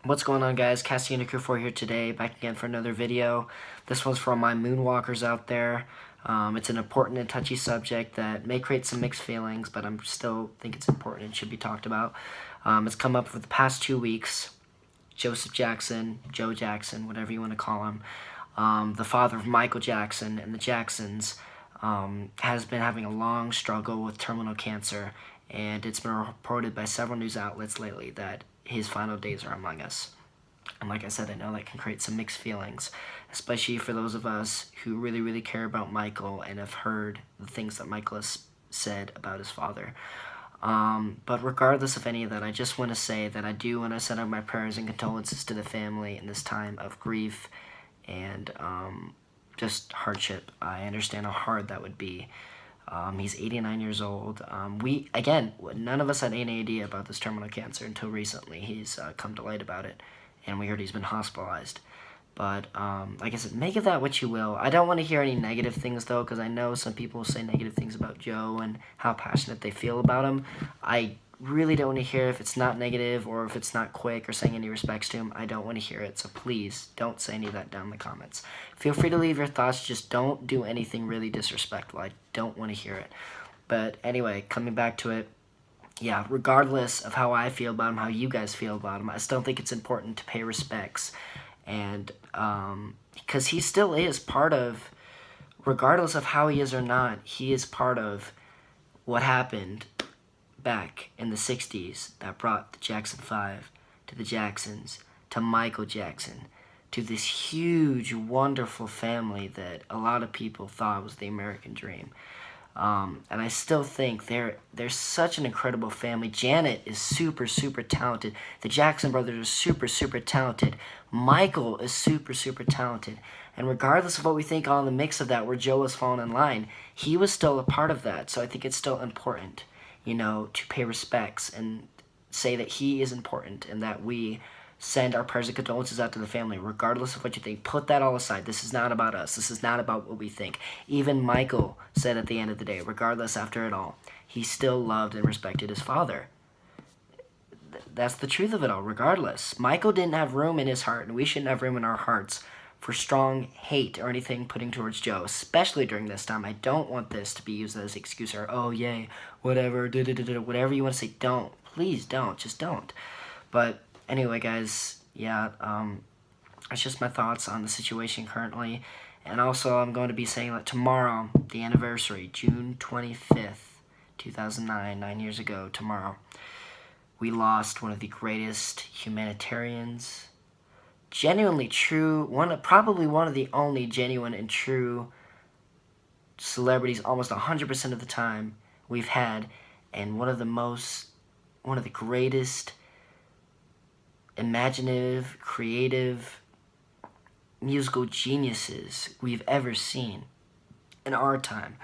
What's going on, guys? Cassian Crew 4 here today, back again for another video. This one's for all my moonwalkers out there. It's an important and touchy subject that may create some mixed feelings, but I still think it's important and should be talked about. It's come up for the past 2 weeks. Joseph Jackson, Joe Jackson, whatever you want to call him, the father of Michael Jackson and the Jacksons, has been having a long struggle with terminal cancer, and it's been reported by several news outlets lately that his final days are among us. And like I said, I know that can create some mixed feelings, especially for those of us who really care about Michael and have heard the things that Michael has said about his father. But regardless of any of that, I just want to say that I do want to send out my prayers and condolences to the family in this time of grief and just hardship. I understand how hard that would be. He's 89 years old. None of us had any idea about this terminal cancer until recently. He's come to light about it, and we heard he's been hospitalized. But like I said, make of that what you will. I don't want to hear any negative things, though, because I know some people say negative things about Joe and how passionate they feel about him. I really don't want to hear if it's not negative or if it's not quick or saying any respects to him. I don't want to hear it, so please don't say any of that down in the comments. Feel free to leave your thoughts, just don't do anything really disrespectful. I don't want to hear it. But anyway, coming back to it, yeah, regardless of how I feel about him, how you guys feel about him, I still think it's important to pay respects. And because he still is part of, regardless of how he is or not, he is part of what happened back in the 60s that brought the Jackson 5 to the Jacksons, to Michael Jackson, to this huge, wonderful family that a lot of people thought was the American dream. And I still think they're such an incredible family. Janet is super talented. The Jackson brothers are super talented. Michael is super talented. And regardless of what we think on the mix of that, where Joe was falling in line, he was still a part of that. So I think it's still important, to pay respects and say that he is important and that we send our prayers and condolences out to the family, regardless of what you think. Put that all aside. This is not about us. This is not about what we think. Even Michael said at the end of the day, regardless after it all, he still loved and respected his father. That's the truth of it all, regardless. Michael didn't have room in his heart, and we shouldn't have room in our hearts for strong hate or anything putting towards Joe, especially during this time. I don't want this to be used as an excuse or, oh, yay, whatever, whatever you want to say. Don't. Please don't. Just don't. But anyway, guys, yeah, that's just my thoughts on the situation currently. And also, I'm going to be saying that tomorrow, the anniversary, June 25th, 2009, 9 years ago, tomorrow, we lost one of the greatest humanitarians, genuinely true, probably one of the only genuine and true celebrities almost 100% of the time we've had, and one of the greatest imaginative, creative, musical geniuses we've ever seen in our time.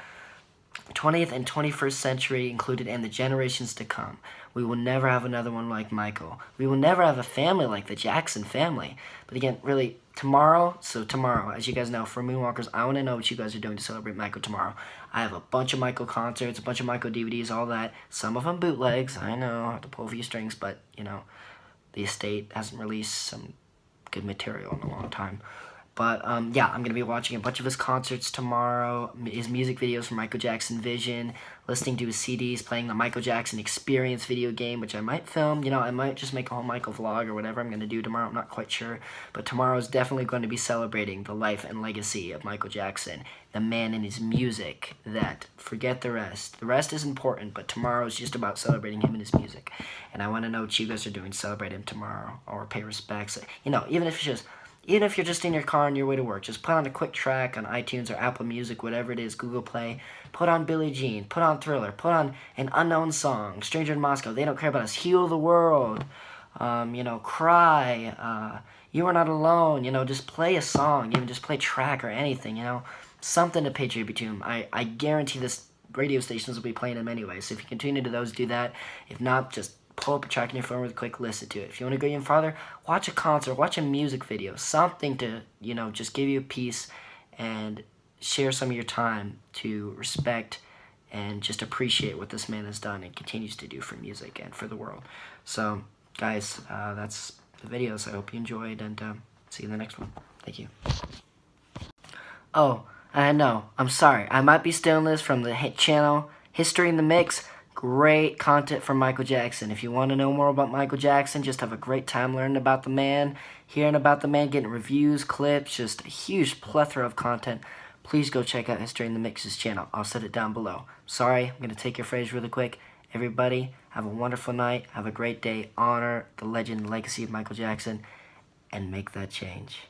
20th and 21st century included, and the generations to come. We will never have another one like Michael. We will never have a family like the Jackson family. But again, really, tomorrow, as you guys know, for Moonwalkers, I want to know what you guys are doing to celebrate Michael tomorrow. I have a bunch of Michael concerts, a bunch of Michael DVDs, all that. Some of them bootlegs, I know, I have to pull a few strings, but, the estate hasn't released some good material in a long time. But, yeah, I'm going to be watching a bunch of his concerts tomorrow, his music videos for Michael Jackson Vision, listening to his CDs, playing the Michael Jackson Experience video game, which I might film. I might just make a whole Michael vlog or whatever I'm going to do tomorrow. I'm not quite sure. But tomorrow is definitely going to be celebrating the life and legacy of Michael Jackson, the man and his music that, forget the rest. The rest is important, but tomorrow is just about celebrating him and his music. And I want to know what you guys are doing to celebrate him tomorrow or pay respects. Even if you're just in your car on your way to work, just put on a quick track on iTunes or Apple Music, whatever it is, Google Play. Put on Billie Jean, put on Thriller, put on an unknown song, Stranger in Moscow, They Don't Care About Us, Heal the World, Cry, You Are Not Alone, just play a song, even just play track or anything, something to pay tribute to him. I guarantee this radio stations will be playing him anyway, so if you continue to those, do that. If not, just pull up a track on your phone with a quick listen to it. If you want to go even farther, watch a concert, watch a music video, something to, just give you a peace and share some of your time to respect and just appreciate what this man has done and continues to do for music and for the world. So, guys, that's the videos. I hope you enjoyed, and see you in the next one. Thank you. Oh, I know. I'm sorry. I might be stealing this from the channel History in the Mix. Great content from Michael Jackson. If you want to know more about Michael Jackson, just have a great time learning about the man, hearing about the man, getting reviews, clips, just a huge plethora of content. Please go check out History in the Mix's channel. I'll set it down below. Sorry, I'm going to take your phrase really quick. Everybody, have a wonderful night. Have a great day. Honor the legend and legacy of Michael Jackson, and make that change.